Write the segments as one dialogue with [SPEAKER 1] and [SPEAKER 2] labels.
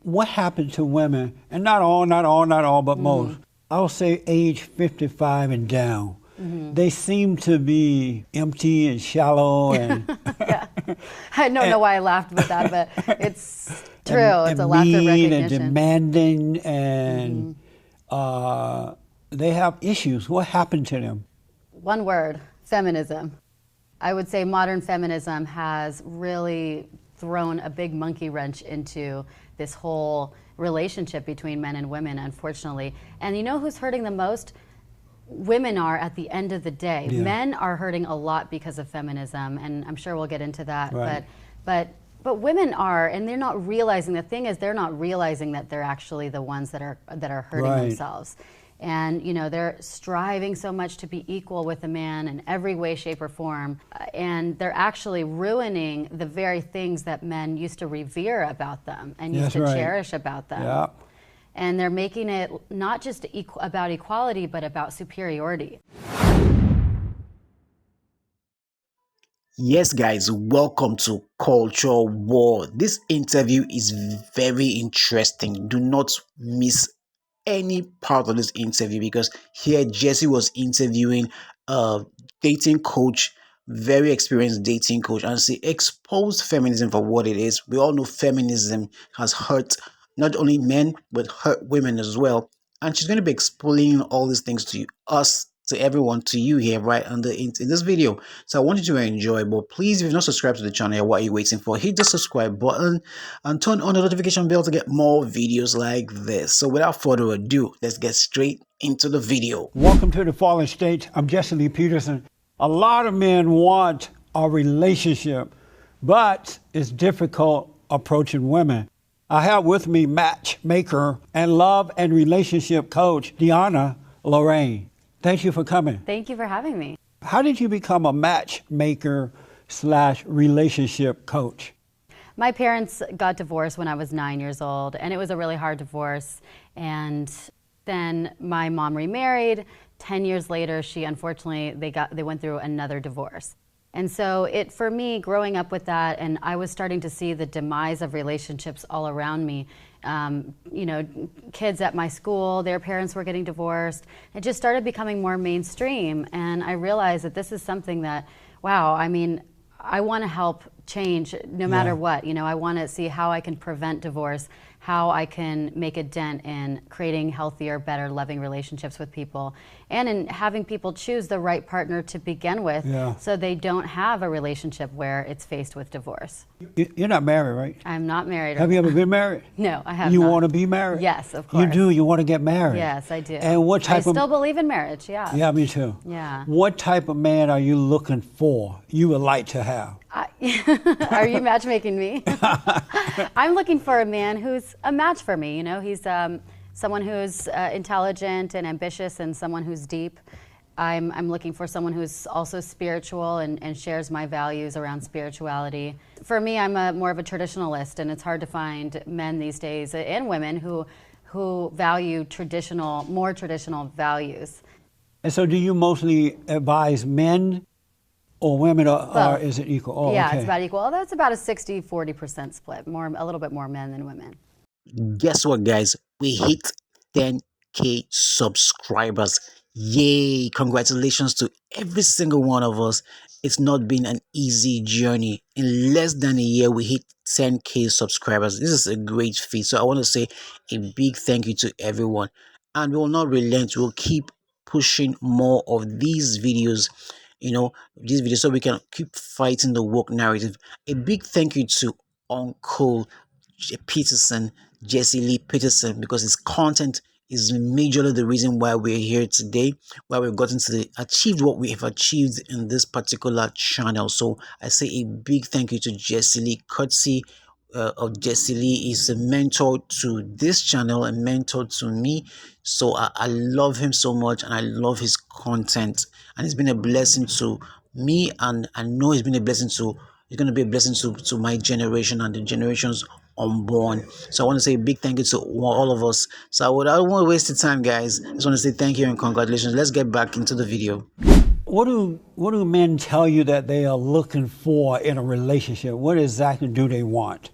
[SPEAKER 1] what happened to women, and not all, but most, I'll say age 55 and down. They seem to be empty and shallow. And
[SPEAKER 2] yeah. I don't know why I laughed about that, but it's true. It's a lack of recognition.
[SPEAKER 1] And demanding, and they have issues. What happened to them?
[SPEAKER 2] One word, feminism. I would say modern feminism has really thrown a big monkey wrench into this whole relationship between men and women, unfortunately. And you know who's hurting the most? Women are at the end of the day. Yeah. Men are hurting a lot because of feminism, and I'm sure we'll get into that.
[SPEAKER 1] Right.
[SPEAKER 2] But women are, and they're not realizing. The thing is, they're not realizing that they're actually the ones that are hurting themselves. And you know, they're striving so much to be equal with a man in every way, shape, or form, and they're actually ruining the very things that men used to revere about them and used to cherish about them.
[SPEAKER 1] Yeah.
[SPEAKER 2] And they're making it not just about equality, but about superiority.
[SPEAKER 3] Yes, guys, welcome to Culture War. This interview is very interesting. Do not miss any part of this interview, because here Jesse was interviewing a dating coach, very experienced dating coach, and she exposed feminism for what it is. We all know feminism has hurt not only men, but hurt women as well. And she's going to be explaining all these things to us, to everyone, to you here right in this video. So I want you to enjoy, but please, if you've not subscribed to the channel, what are you waiting for? Hit the subscribe button and turn on the notification bell to get more videos like this. So without further ado, let's get straight into the video.
[SPEAKER 1] Welcome to the Fallen States. I'm Jesse Lee Peterson. A lot of men want a relationship, but it's difficult approaching women. I have with me matchmaker and love and relationship coach, Deanna Lorraine. Thank you for coming.
[SPEAKER 2] Thank you for having me.
[SPEAKER 1] How did you become a matchmaker / relationship coach?
[SPEAKER 2] My parents got divorced when I was 9 years old, and it was a really hard divorce. And then my mom remarried. 10 years later, unfortunately, they went through another divorce. And so for me, growing up with that, and I was starting to see the demise of relationships all around me. You know, kids at my school, their parents were getting divorced. It just started becoming more mainstream. And I realized that this is something that, wow, I mean, I want to help change no matter what. You know, I want to see how I can prevent divorce, how I can make a dent in creating healthier, better, loving relationships with people, and in having people choose the right partner to begin with, so they don't have a relationship where it's faced with divorce.
[SPEAKER 1] You're not married, right?
[SPEAKER 2] I'm not married.
[SPEAKER 1] Have you ever been married?
[SPEAKER 2] No, I have not.
[SPEAKER 1] You want to be married?
[SPEAKER 2] Yes, of course.
[SPEAKER 1] You do? You want to get married?
[SPEAKER 2] Yes, I do.
[SPEAKER 1] And what type
[SPEAKER 2] I still believe in marriage, yeah.
[SPEAKER 1] Yeah, me too.
[SPEAKER 2] Yeah.
[SPEAKER 1] What type of man are you looking for, you would like to have?
[SPEAKER 2] Are you matchmaking me? I'm looking for a man who's a match for me. You know, he's someone who's intelligent and ambitious, and someone who's deep. I'm looking for someone who's also spiritual and shares my values around spirituality. For me, I'm more of a traditionalist, and it's hard to find men these days, and women, who value more traditional values.
[SPEAKER 1] And so do you mostly advise men or women, or is it equal? Oh,
[SPEAKER 2] yeah,
[SPEAKER 1] okay.
[SPEAKER 2] It's about equal. Although it's about a 60-40% split, a little bit more men than women.
[SPEAKER 3] Guess what, guys? We hit 10K subscribers. Yay! Congratulations to every single one of us. It's not been an easy journey. In less than a year, we hit 10K subscribers. This is a great feat. So I want to say a big thank you to everyone. And we will not relent. We'll keep pushing more of these videos, so we can keep fighting the woke narrative. A big thank you to Uncle Peterson, Jesse Lee Peterson, because his content is majorly the reason why we're here today, why we've gotten to achieved what we have achieved in this particular channel. So I say a big thank you to Jesse Lee. Courtesy of Jesse Lee is a mentor to this channel, a mentor to me. So I love him so much, and I love his content, and it's been a blessing to me, and I know it's going to be a blessing to my generation and the generations unborn. So I want to say a big thank you to all of us. So I don't want to waste the time, guys. I just want to say thank you and congratulations. Let's get back into the video.
[SPEAKER 1] What do men tell you that they are looking for in a relationship? What exactly do they want?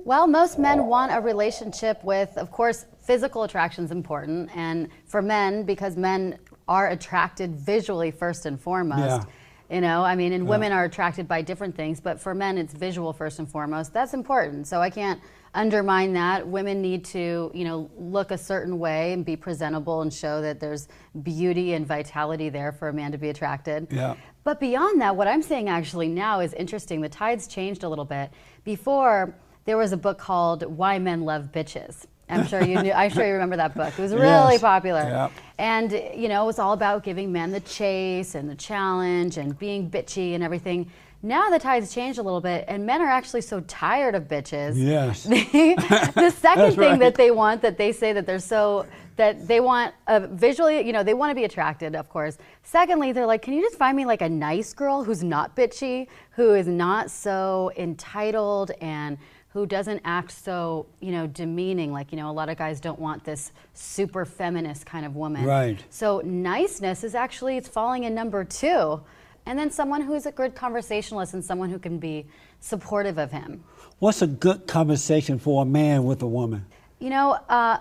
[SPEAKER 2] Well, most men want a relationship with, of course, physical attraction is important. And for men, because men are attracted visually first and foremost.
[SPEAKER 1] Yeah.
[SPEAKER 2] You know, I mean, and women are attracted by different things, but for men, it's visual first and foremost. That's important. So I can't undermine that. Women need to, you know, look a certain way and be presentable and show that there's beauty and vitality there for a man to be attracted.
[SPEAKER 1] Yeah.
[SPEAKER 2] But beyond that, what I'm saying actually now is interesting. The tide's changed a little bit. Before, there was a book called Why Men Love Bitches. I'm sure you knew. I'm sure you remember that book. It was really
[SPEAKER 1] Yes.
[SPEAKER 2] popular.
[SPEAKER 1] Yep.
[SPEAKER 2] And you know, it was all about giving men the chase and the challenge and being bitchy and everything. Now the tide's changed a little bit, and men are actually so tired of bitches.
[SPEAKER 1] Yes.
[SPEAKER 2] The second
[SPEAKER 1] That's
[SPEAKER 2] thing
[SPEAKER 1] right.
[SPEAKER 2] that they want, that they say that they're so, that they want visually, you know, they want to be attracted, of course. Secondly, they're like, can you just find me like a nice girl who's not bitchy, who is not so entitled and who doesn't act so, you know, demeaning. Like, you know, a lot of guys don't want this super feminist kind of woman.
[SPEAKER 1] Right.
[SPEAKER 2] So niceness is actually, it's falling in number 2. And then someone who's a good conversationalist and someone who can be supportive of him.
[SPEAKER 1] What's a good conversation for a man with a woman?
[SPEAKER 2] You know, a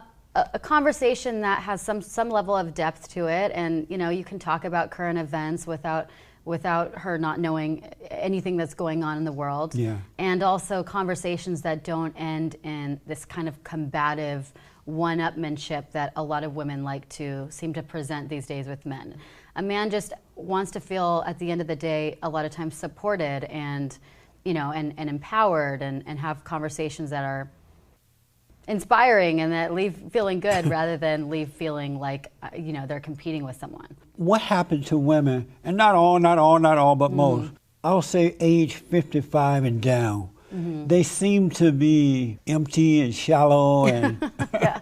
[SPEAKER 2] conversation that has some level of depth to it, and you know, you can talk about current events without her not knowing anything that's going on in the world.
[SPEAKER 1] Yeah.
[SPEAKER 2] And also conversations that don't end in this kind of combative one-upmanship that a lot of women like to seem to present these days with men. A man just wants to feel, at the end of the day, a lot of times supported and, you know, and empowered and have conversations that are inspiring and that leave feeling good rather than leave feeling like, you know, they're competing with someone.
[SPEAKER 1] What happened to women, and not all, but most, I'll say age 55 and down. They seem to be empty and shallow and
[SPEAKER 2] Yeah.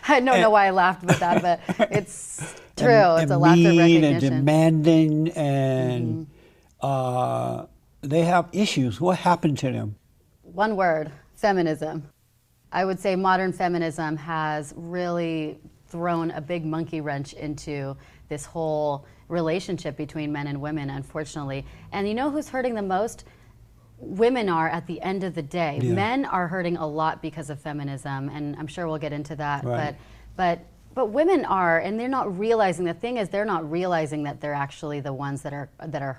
[SPEAKER 2] I don't know why I laughed with that, but it's true.
[SPEAKER 1] and
[SPEAKER 2] It's a lack of
[SPEAKER 1] mean
[SPEAKER 2] recognition.
[SPEAKER 1] and demanding, and they have issues. What happened to them?
[SPEAKER 2] One word, feminism. I would say modern feminism has really thrown a big monkey wrench into this whole relationship between men and women, unfortunately. And you know who's hurting the most? Women are, at the end of the day.
[SPEAKER 1] Yeah.
[SPEAKER 2] Men are hurting a lot because of feminism, and I'm sure we'll get into that.
[SPEAKER 1] Right.
[SPEAKER 2] But women are, and they're not realizing. The thing is, they're not realizing that they're actually the ones that are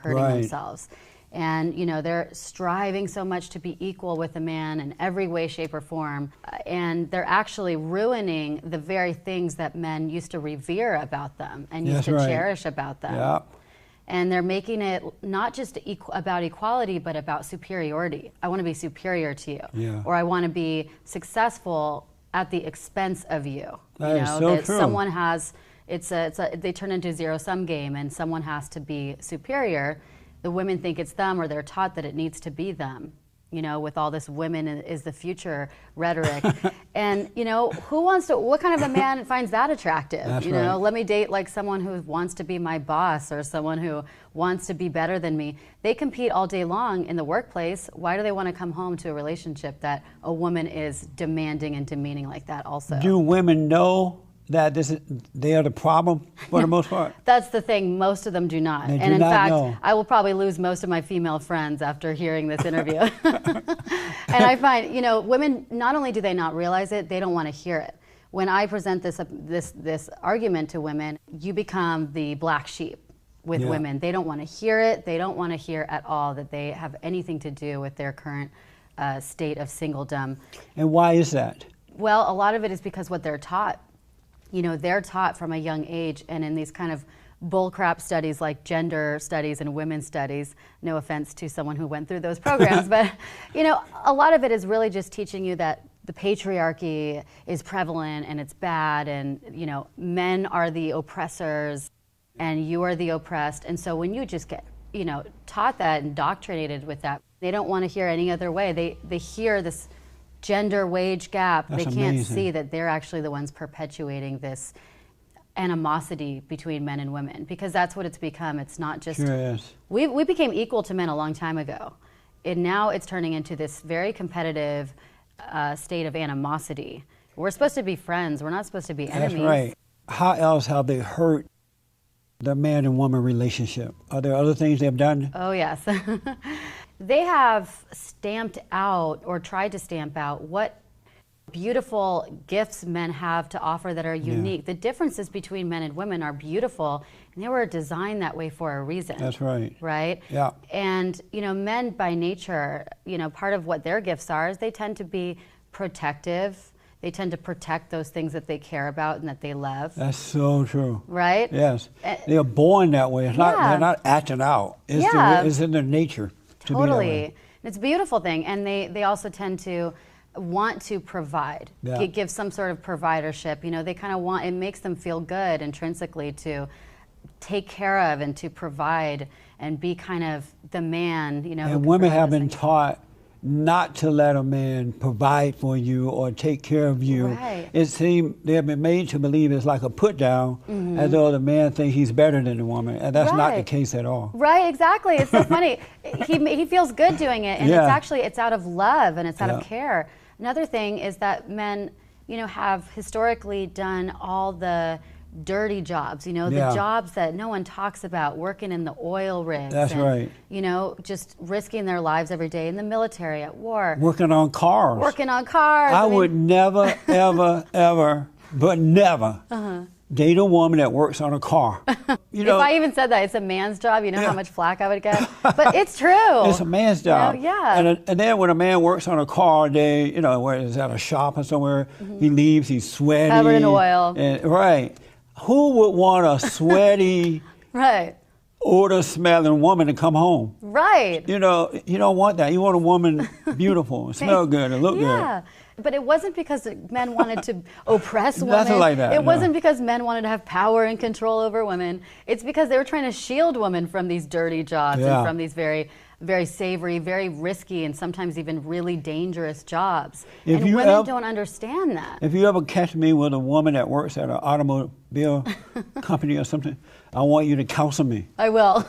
[SPEAKER 2] hurting
[SPEAKER 1] Right.
[SPEAKER 2] themselves. And you know, they're striving so much to be equal with a man in every way, shape, or form, and they're actually ruining the very things that men used to revere about them and used
[SPEAKER 1] That's
[SPEAKER 2] to
[SPEAKER 1] right.
[SPEAKER 2] cherish about them.
[SPEAKER 1] Yeah.
[SPEAKER 2] And they're making it not just about equality, but about superiority. I want to be superior to you,
[SPEAKER 1] Yeah.
[SPEAKER 2] or I want to be successful at the expense of you.
[SPEAKER 1] That
[SPEAKER 2] you
[SPEAKER 1] is
[SPEAKER 2] know,
[SPEAKER 1] so
[SPEAKER 2] that
[SPEAKER 1] true.
[SPEAKER 2] someone has, they turn into a zero-sum game, and someone has to be superior. The women think it's them, or they're taught that it needs to be them. You know, with all this "women is the future" rhetoric, and you know, what kind of a man finds that attractive?
[SPEAKER 1] That's
[SPEAKER 2] you know,
[SPEAKER 1] right.
[SPEAKER 2] let me date like someone who wants to be my boss or someone who wants to be better than me. They compete all day long in the workplace. Why do they want to come home to a relationship that a woman is demanding and demeaning like that also?
[SPEAKER 1] Do women know that they are the problem for the most part?
[SPEAKER 2] That's the thing, most of them do not.
[SPEAKER 1] They do
[SPEAKER 2] And in
[SPEAKER 1] not
[SPEAKER 2] fact,
[SPEAKER 1] know.
[SPEAKER 2] I will probably lose most of my female friends after hearing this interview. And I find, you know, women, not only do they not realize it, they don't want to hear it. When I present this argument to women, you become the black sheep with
[SPEAKER 1] Yeah.
[SPEAKER 2] women. They don't want to hear it. They don't want to hear at all that they have anything to do with their current state of singledom.
[SPEAKER 1] And why is that?
[SPEAKER 2] Well, a lot of it is because what they're taught. You know, they're taught from a young age, and in these kind of bullcrap studies like gender studies and women's studies, no offense to someone who went through those programs, but, you know, a lot of it is really just teaching you that the patriarchy is prevalent and it's bad, and, you know, men are the oppressors and you are the oppressed. And so when you just get, you know, taught that, indoctrinated with that, they don't want to hear any other way. They hear this gender wage gap.
[SPEAKER 1] That's
[SPEAKER 2] they can't
[SPEAKER 1] amazing.
[SPEAKER 2] see that they're actually the ones perpetuating this animosity between men and women, because that's what it's become. It's not just
[SPEAKER 1] Sure is.
[SPEAKER 2] we became equal to men a long time ago, and now it's turning into this very competitive state of animosity. We're supposed to be friends. We're not supposed to be enemies.
[SPEAKER 1] That's right. How else have they hurt the man and woman relationship? Are there other things they've done?
[SPEAKER 2] Oh, yes. they have stamped out or tried to stamp out what beautiful gifts men have to offer that are unique.
[SPEAKER 1] Yeah.
[SPEAKER 2] The differences between men and women are beautiful, and they were designed that way for a reason.
[SPEAKER 1] That's right.
[SPEAKER 2] Right?
[SPEAKER 1] Yeah.
[SPEAKER 2] And, you know, men by nature, you know, part of what their gifts are is they tend to be protective. They tend to protect those things that they care about and that they love.
[SPEAKER 1] That's so true.
[SPEAKER 2] Right?
[SPEAKER 1] Yes. They are born that way. It's not, they're not acting out. It's, it's in their nature to be that way.
[SPEAKER 2] And it's a beautiful thing. And they also tend to want to provide, give some sort of providership. You know, they kind of want, it makes them feel good intrinsically to take care of and to provide and be kind of the man, you know.
[SPEAKER 1] And women have been taught not to let a man provide for you or take care of you.
[SPEAKER 2] Right.
[SPEAKER 1] It seems they have been made to believe it's like a put down, as though the man thinks he's better than the woman, and that's not the case at all.
[SPEAKER 2] Right, exactly. It's so funny. He feels good doing it, and it's out of love and it's out of care. Another thing is that men, you know, have historically done all the dirty jobs, you know, the jobs that no one talks about, working in the oil rigs.
[SPEAKER 1] That's right.
[SPEAKER 2] You know, just risking their lives every day in the military, at war.
[SPEAKER 1] Working on cars.
[SPEAKER 2] Working on cars.
[SPEAKER 1] I would never, ever, ever, but never date a woman that works on a car. You know,
[SPEAKER 2] if I even said that, it's a man's job, you know how much flack I would get? But it's true.
[SPEAKER 1] It's a man's job.
[SPEAKER 2] You know, yeah.
[SPEAKER 1] And then when a man works on a car, they, you know, where is at a shop or somewhere, he leaves, he's sweaty.
[SPEAKER 2] Covered in oil.
[SPEAKER 1] And, right. Who would want a sweaty, odor-smelling woman to come home?
[SPEAKER 2] Right.
[SPEAKER 1] You know, you don't want that. You want a woman beautiful, and smell good, and look good.
[SPEAKER 2] Yeah. But it wasn't because men wanted to oppress women.
[SPEAKER 1] Nothing like that.
[SPEAKER 2] It wasn't because men wanted to have power and control over women. It's because they were trying to shield women from these dirty jobs and from these very, very savory, very risky, and sometimes even really dangerous jobs. And women don't understand that.
[SPEAKER 1] If you ever catch me with a woman that works at an automobile company or something, I want you to counsel me.
[SPEAKER 2] I will.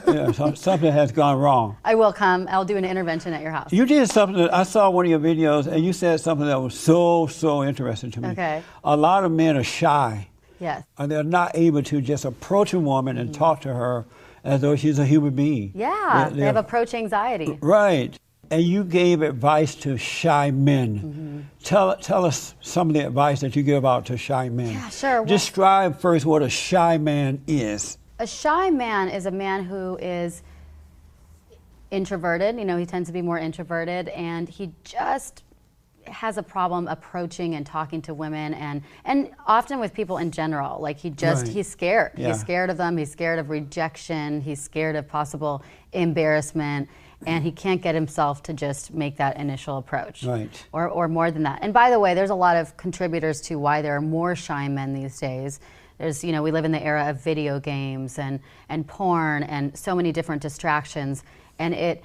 [SPEAKER 1] Something has gone wrong.
[SPEAKER 2] I will come. I'll do an intervention at your house.
[SPEAKER 1] You did something that I saw one of your videos, and you said something that was so interesting to me.
[SPEAKER 2] Okay.
[SPEAKER 1] A lot of men are shy.
[SPEAKER 2] Yes.
[SPEAKER 1] And they're not able to just approach a woman and talk to her as though she's a human being.
[SPEAKER 2] Yeah, they have approach anxiety.
[SPEAKER 1] Right. And you gave advice to shy men. Tell us some of the advice that you give out to shy men.
[SPEAKER 2] Yeah, sure.
[SPEAKER 1] Describe first what a shy man is.
[SPEAKER 2] A shy man is a man who is introverted. You know, he tends to be more introverted, and he just has a problem approaching and talking to women, and often with people in general. Like he's scared.
[SPEAKER 1] Yeah.
[SPEAKER 2] He's scared of them. He's scared of rejection. He's scared of possible embarrassment, and he can't get himself to just make that initial approach.
[SPEAKER 1] Right.
[SPEAKER 2] Or more than that. And by the way, there's a lot of contributors to why there are more shy men these days. There's, you know, we live in the era of video games and porn and so many different distractions, and it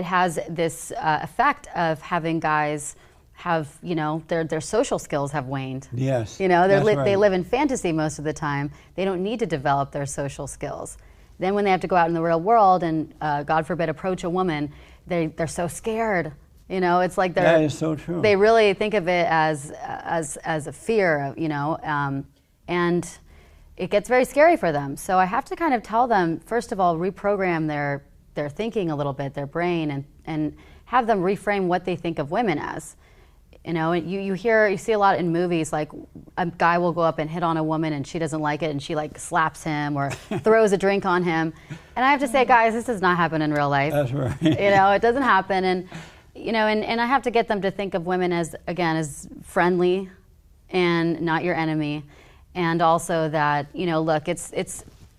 [SPEAKER 2] has this effect of having guys have, you know, their social skills have waned.
[SPEAKER 1] Yes.
[SPEAKER 2] You know,
[SPEAKER 1] right.
[SPEAKER 2] they live in fantasy most of the time. They don't need to develop their social skills. Then when they have to go out in the real world and, God forbid, approach a woman, they're so scared. You know, it's like
[SPEAKER 1] that is so true.
[SPEAKER 2] They really think of it as a fear, you know, and it gets very scary for them. So I have to kind of tell them, first of all, reprogram their thinking a little bit, their brain, and have them reframe what they think of women as. You know, you see a lot in movies, like a guy will go up and hit on a woman and she doesn't like it and she like slaps him or throws a drink on him. And I have to say, guys, this does not happen in real life.
[SPEAKER 1] That's right.
[SPEAKER 2] You know, it doesn't happen. And, you know, and I have to get them to think of women as, again, as friendly and not your enemy. And also that, you know, look, it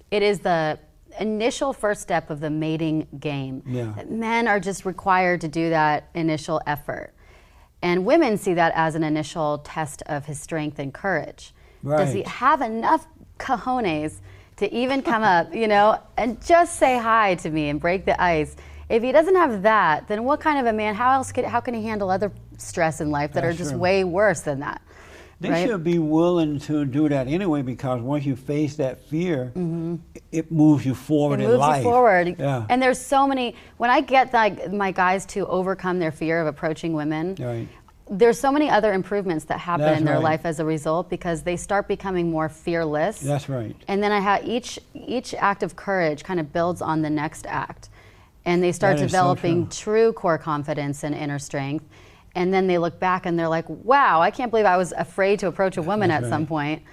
[SPEAKER 2] is the initial first step of the mating game.
[SPEAKER 1] Yeah.
[SPEAKER 2] Men are just required to do that initial effort. And women see that as an initial test of his strength and courage.
[SPEAKER 1] Right.
[SPEAKER 2] Does he have enough cojones to even come up, you know, and just say hi to me and break the ice? If he doesn't have that, then what kind of a man, how can he handle other stress in life that are just way worse than that?
[SPEAKER 1] They should be willing to do that anyway, because once you face that fear, it moves you forward in life. It moves you forward.
[SPEAKER 2] Yeah. And there's so many, when I get my guys to overcome their fear of approaching women, there's so many other improvements that happen in their life as a result, because they start becoming more fearless.
[SPEAKER 1] That's right.
[SPEAKER 2] And then each act of courage kind of builds on the next act. and they start
[SPEAKER 1] That is so
[SPEAKER 2] developing
[SPEAKER 1] true.
[SPEAKER 2] true core confidence and inner strength. And then they look back and they're like, wow, I can't believe I was afraid to approach a woman
[SPEAKER 1] That's
[SPEAKER 2] at some
[SPEAKER 1] right.
[SPEAKER 2] point,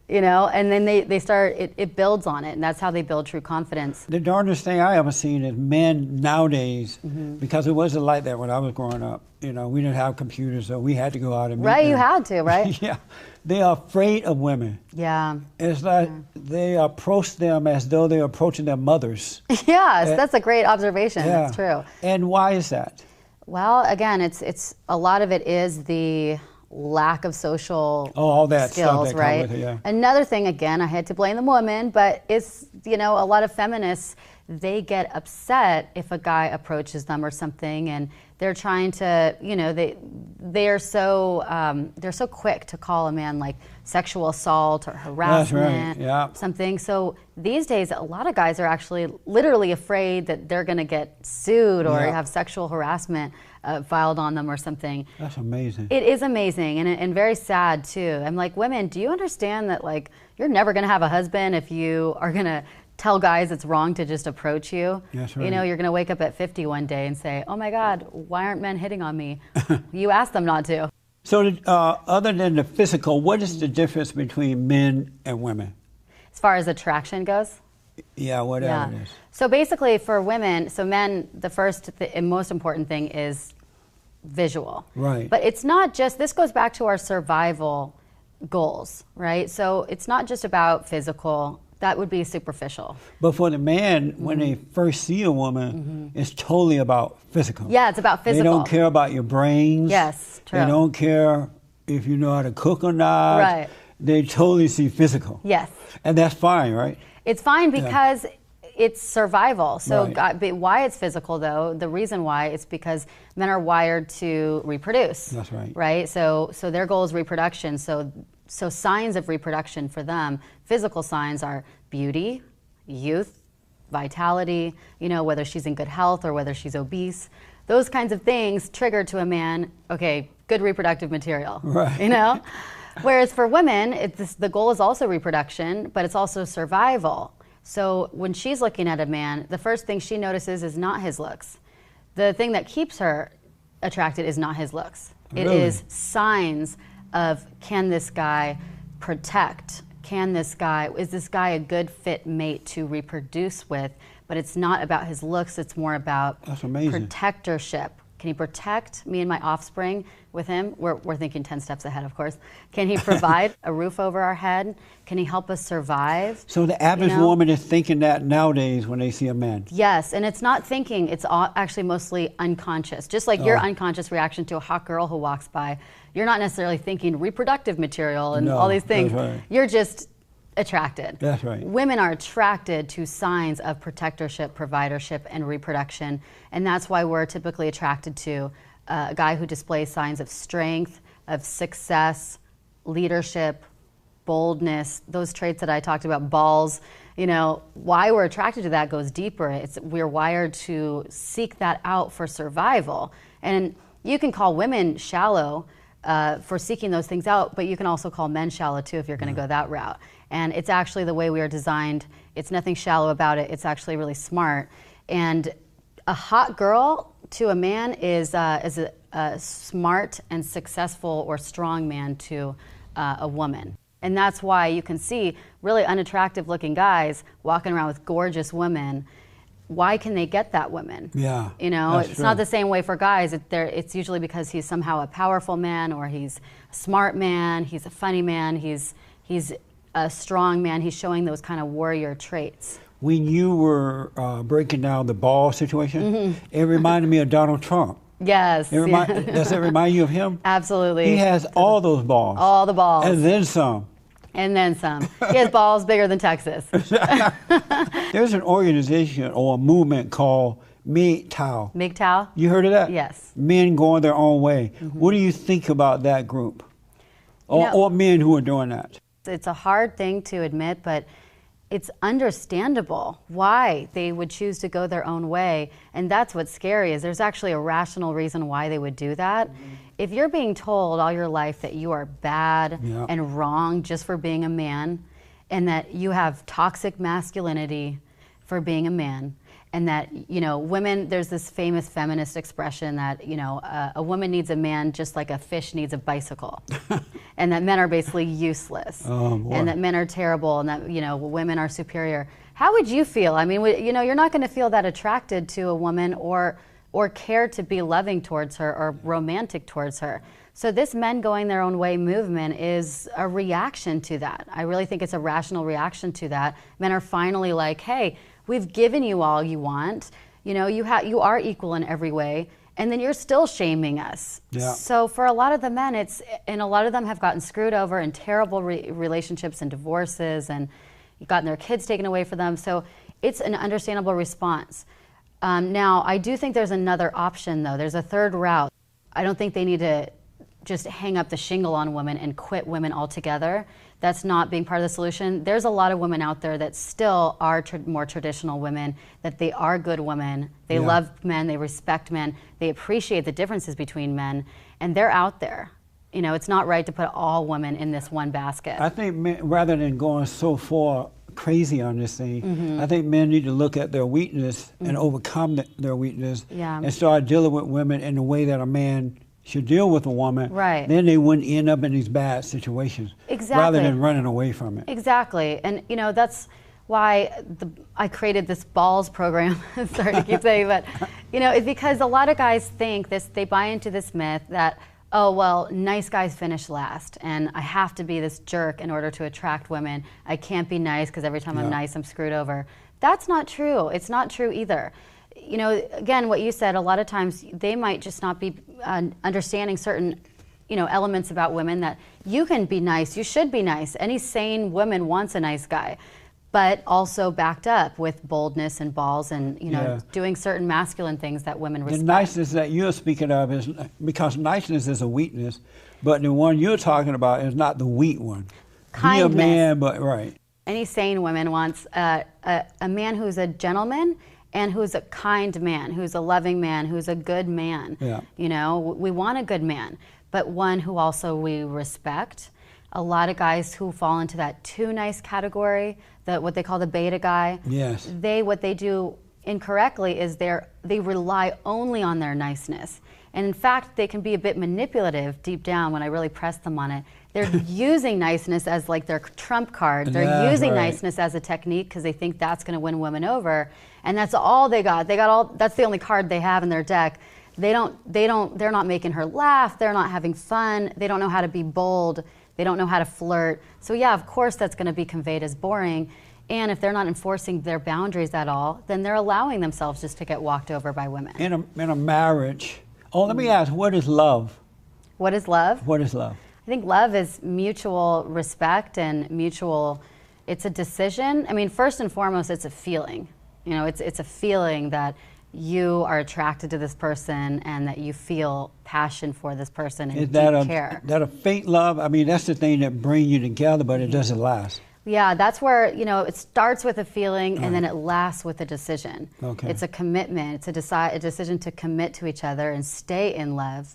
[SPEAKER 2] you know, and then they start, it builds on it, and that's how they build true confidence.
[SPEAKER 1] The darndest thing I ever seen is men nowadays,
[SPEAKER 2] Mm-hmm.
[SPEAKER 1] because it wasn't like that when I was growing up. You know, we didn't have computers, so we had to go out and meet
[SPEAKER 2] Right, you
[SPEAKER 1] them.
[SPEAKER 2] had to, right?
[SPEAKER 1] Yeah, they are afraid of women.
[SPEAKER 2] Yeah.
[SPEAKER 1] It's like they approach them as though they're approaching their mothers.
[SPEAKER 2] Yes, that's a great observation.
[SPEAKER 1] Yeah.
[SPEAKER 2] That's true.
[SPEAKER 1] And why is that?
[SPEAKER 2] Well, again, it's a lot of it is the lack of social
[SPEAKER 1] All that stuff
[SPEAKER 2] skills,
[SPEAKER 1] that come
[SPEAKER 2] right?
[SPEAKER 1] with it, yeah.
[SPEAKER 2] Another thing, again, I had to blame the woman, but it's, you know, a lot of feminists, they get upset if a guy approaches them or something, and they're trying to, you know, they're so quick to call a man like sexual assault or harassment,
[SPEAKER 1] yeah.
[SPEAKER 2] something. So these days, a lot of guys are actually literally afraid that they're going to get sued or
[SPEAKER 1] Yeah.
[SPEAKER 2] have sexual harassment filed on them or something.
[SPEAKER 1] That's amazing.
[SPEAKER 2] It is amazing and very sad too. I'm like, women, do you understand that like you're never going to have a husband if you are going to tell guys it's wrong to just approach you?
[SPEAKER 1] That's
[SPEAKER 2] You know,
[SPEAKER 1] right.
[SPEAKER 2] you're going to wake up at 50 one day and say, oh my God, why aren't men hitting on me? You asked them not to.
[SPEAKER 1] So, other than the physical, what is the difference between men and women?
[SPEAKER 2] As far as attraction goes.
[SPEAKER 1] Yeah, whatever it is.
[SPEAKER 2] So basically for women, so men, the first and most important thing is visual.
[SPEAKER 1] Right.
[SPEAKER 2] But it's not just, this goes back to our survival goals, right? So it's not just about physical, that would be superficial.
[SPEAKER 1] But for the man, when they first see a woman, it's totally about physical.
[SPEAKER 2] Yeah, it's about physical.
[SPEAKER 1] They don't care about your brains.
[SPEAKER 2] Yes, true.
[SPEAKER 1] They don't care if you know how to cook or not.
[SPEAKER 2] Right.
[SPEAKER 1] They totally see physical.
[SPEAKER 2] Yes.
[SPEAKER 1] And that's fine, right?
[SPEAKER 2] It's fine because it's survival. So
[SPEAKER 1] Right.
[SPEAKER 2] but why it's physical though, the reason why it's because men are wired to reproduce.
[SPEAKER 1] That's right.
[SPEAKER 2] Right? So their goal is reproduction. So signs of reproduction for them, physical signs are beauty, youth, vitality, you know, whether she's in good health or whether she's obese. Those kinds of things trigger to a man, okay, good reproductive material.
[SPEAKER 1] Right.
[SPEAKER 2] You know? Whereas for women, the goal is also reproduction, but it's also survival. So when she's looking at a man, the first thing she notices is not his looks. The thing that keeps her attracted is not his looks. It
[SPEAKER 1] Really?
[SPEAKER 2] is signs of, can this guy protect? Is this guy a good fit mate to reproduce with? But it's not about his looks, it's more about
[SPEAKER 1] That's amazing.
[SPEAKER 2] protectorship. Can he protect me and my offspring with him? We're thinking 10 steps ahead, of course. Can he provide a roof over our head? Can he help us survive?
[SPEAKER 1] So the average
[SPEAKER 2] You know?
[SPEAKER 1] woman is thinking that nowadays when they see a man.
[SPEAKER 2] Yes, and it's not thinking, it's actually mostly unconscious. Just like your unconscious reaction to a hot girl who walks by, you're not necessarily thinking reproductive material and
[SPEAKER 1] No,
[SPEAKER 2] all these things.
[SPEAKER 1] that's right.
[SPEAKER 2] You're just attracted.
[SPEAKER 1] That's right.
[SPEAKER 2] Women are attracted to signs of protectorship, providership, and reproduction, and that's why we're typically attracted to a guy who displays signs of strength, of success, leadership, boldness, those traits that I talked about, balls. You know, why we're attracted to that goes deeper. We're wired to seek that out for survival. And you can call women shallow for seeking those things out, but you can also call men shallow too if you're going to go that route. And it's actually the way we are designed. It's nothing shallow about it. It's actually really smart. And a hot girl to a man is a smart and successful or strong man to a woman. And that's why you can see really unattractive looking guys walking around with gorgeous women. Why can they get that women?
[SPEAKER 1] Yeah,
[SPEAKER 2] You know,
[SPEAKER 1] that's
[SPEAKER 2] it's
[SPEAKER 1] true.
[SPEAKER 2] not the same way for guys. It's usually because he's somehow a powerful man, or he's a smart man, he's a funny man, he's a strong man, he's showing those kind of warrior traits.
[SPEAKER 1] When you were breaking down the ball situation, it reminded me of Donald Trump.
[SPEAKER 2] Yes.
[SPEAKER 1] Does it remind you of him?
[SPEAKER 2] Absolutely.
[SPEAKER 1] He has all those balls.
[SPEAKER 2] All the balls.
[SPEAKER 1] And then some.
[SPEAKER 2] And then some. He has balls bigger than Texas.
[SPEAKER 1] There's an organization or a movement called Mgtow.
[SPEAKER 2] Mgtow?
[SPEAKER 1] You heard of that?
[SPEAKER 2] Yes.
[SPEAKER 1] Men going their own way. What do you think about that group? Or men who are doing that?
[SPEAKER 2] It's a hard thing to admit, but it's understandable why they would choose to go their own way. And that's what's scary, is there's actually a rational reason why they would do that. If you're being told all your life that you are bad
[SPEAKER 1] Yeah.
[SPEAKER 2] and wrong just for being a man, and that you have toxic masculinity for being a man, and that, you know, women, there's this famous feminist expression that, you know, a woman needs a man just like a fish needs a bicycle. And that men are basically useless. And that men are terrible, and that, you know, women are superior. How would you feel? I mean, you know, you're not going to feel that attracted to a woman or care to be loving towards her or romantic towards her. So this men going their own way movement is a reaction to that. I really think it's a rational reaction to that. Men are finally like, hey, we've given you all you want. You know, you are equal in every way, and then you're still shaming us.
[SPEAKER 1] Yeah.
[SPEAKER 2] So for a lot of the men, and a lot of them have gotten screwed over in terrible relationships and divorces, and gotten their kids taken away from them. So it's an understandable response. Now, I do think there's another option, though. There's a third route. I don't think they need to just hang up the shingle on women and quit women altogether. That's not being part of the solution. There's a lot of women out there that still are more traditional women, that they are good women. They love men, they respect men, they appreciate the differences between men, and they're out there. You know, it's not right to put all women in this one basket.
[SPEAKER 1] I think men, rather than going so far crazy on this thing, I think men need to look at their weakness and overcome their weakness and start dealing with women in the way that a man should deal with a woman.
[SPEAKER 2] Right.
[SPEAKER 1] Then they wouldn't end up in these bad situations.
[SPEAKER 2] Exactly.
[SPEAKER 1] Rather than running away from it.
[SPEAKER 2] Exactly. And, you know, that's why I created this balls program. Sorry to keep saying, but, you know, it's because a lot of guys think this, they buy into this myth that, oh, well, nice guys finish last, and I have to be this jerk in order to attract women. I can't be nice because every time I'm nice, I'm screwed over. That's not true. It's not true either. You know, again, what you said, a lot of times they might just not be understanding certain, you know, elements about women, that you can be nice, you should be nice. Any sane woman wants a nice guy, but also backed up with boldness and balls and, you know, doing certain masculine things that women respect.
[SPEAKER 1] The niceness that you're speaking of is, because niceness is a weakness, but the one you're talking about is not the weak one.
[SPEAKER 2] Kindness.
[SPEAKER 1] Be a man, but
[SPEAKER 2] Any sane woman wants a man who's a gentleman and who's a kind man, who's a loving man, who's a good man.
[SPEAKER 1] Yeah.
[SPEAKER 2] You know, we want a good man, but one who also we respect. A lot of guys who fall into that too nice category, what they call the beta guy.
[SPEAKER 1] Yes.
[SPEAKER 2] What they do incorrectly is they rely only on their niceness. And in fact, they can be a bit manipulative deep down when I really press them on it. They're using niceness as like their trump card. They're using niceness as a technique because they think that's going to win women over. And that's all they got. That's the only card they have in their deck. They're not making her laugh. They're not having fun. They don't know how to be bold. They don't know how to flirt. So yeah, of course that's going to be conveyed as boring. And if they're not enforcing their boundaries at all, then they're allowing themselves just to get walked over by women.
[SPEAKER 1] in a marriage. Oh, let me ask, what is love?
[SPEAKER 2] What is love?
[SPEAKER 1] What is love?
[SPEAKER 2] I think love is mutual respect and it's a decision. I mean, first and foremost, it's a feeling. You know, it's a feeling that you are attracted to this person and that you feel passion for this person and care.
[SPEAKER 1] Is that a fake love? I mean, that's the thing that brings you together, but it doesn't last.
[SPEAKER 2] Yeah, that's where, you know, it starts with a feeling and then it lasts with a decision.
[SPEAKER 1] Okay.
[SPEAKER 2] It's a commitment. It's a decision to commit to each other and stay in love.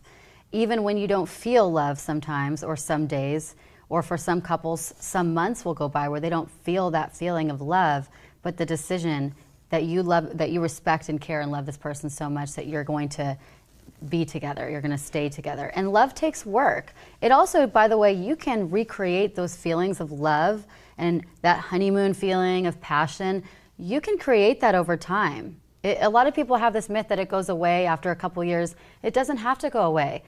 [SPEAKER 2] Even when you don't feel love sometimes, or some days, or for some couples, some months will go by where they don't feel that feeling of love, but the decision that you love, that you respect and care and love this person so much that you're going to be together, you're going to stay together. And love takes work. It also, by the way, you can recreate those feelings of love and that honeymoon feeling of passion. You can create that over time. A lot of people have this myth that it goes away after a couple years. It doesn't have to go away.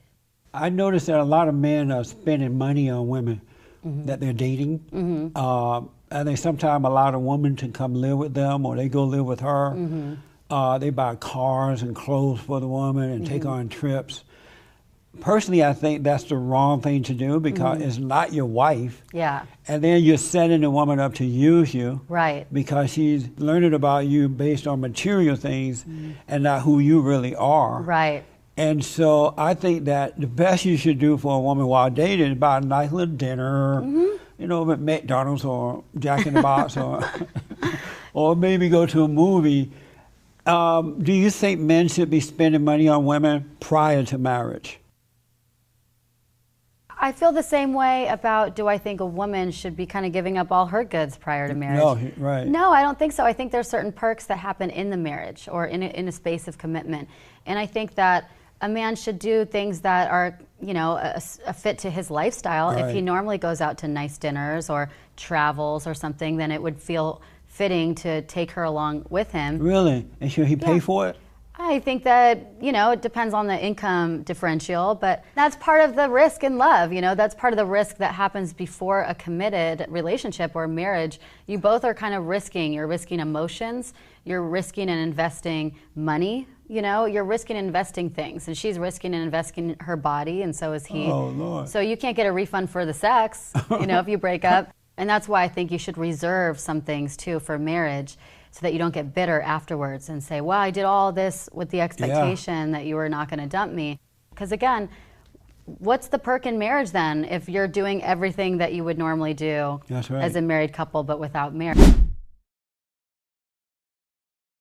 [SPEAKER 1] I noticed that a lot of men are spending money on women that they're dating. And they sometimes allow a woman to come live with them, or they go live with her. They buy cars and clothes for the woman and take her on trips. Personally, I think that's the wrong thing to do because it's not your wife.
[SPEAKER 2] Yeah.
[SPEAKER 1] And then you're setting the woman up to use you.
[SPEAKER 2] Right.
[SPEAKER 1] Because she's learning about you based on material things and not who you really are.
[SPEAKER 2] Right.
[SPEAKER 1] And so I think that the best you should do for a woman while dating is buy a nice little dinner, you know, at McDonald's or Jack in the Box or maybe go to a movie. Do you think men should be spending money on women prior to marriage?
[SPEAKER 2] I feel the same way about, do I think a woman should be kind of giving up all her goods prior to marriage?
[SPEAKER 1] No, right.
[SPEAKER 2] No, I don't think so. I think there's certain perks that happen in the marriage or in a space of commitment. And I think that a man should do things that are, you know, a fit to his lifestyle.
[SPEAKER 1] Right.
[SPEAKER 2] If he normally goes out to nice dinners or travels or something, then it would feel fitting to take her along with him.
[SPEAKER 1] Really? And should he pay for it?
[SPEAKER 2] I think that, you know, it depends on the income differential, but that's part of the risk in love. You know, that's part of the risk that happens before a committed relationship or marriage. You both are kind of risking. You're risking emotions. You're risking and investing money. You know, you're risking and investing things, and she's risking and investing her body, and so is he.
[SPEAKER 1] Oh, Lord.
[SPEAKER 2] So you can't get a refund for the sex, you know, if you break up. And that's why I think you should reserve some things too for marriage, so that you don't get bitter afterwards and say, well, I did all this with the expectation that you were not going to dump me. Because again, what's the perk in marriage then if you're doing everything that you would normally do
[SPEAKER 1] That's right.
[SPEAKER 2] as a married couple but without marriage?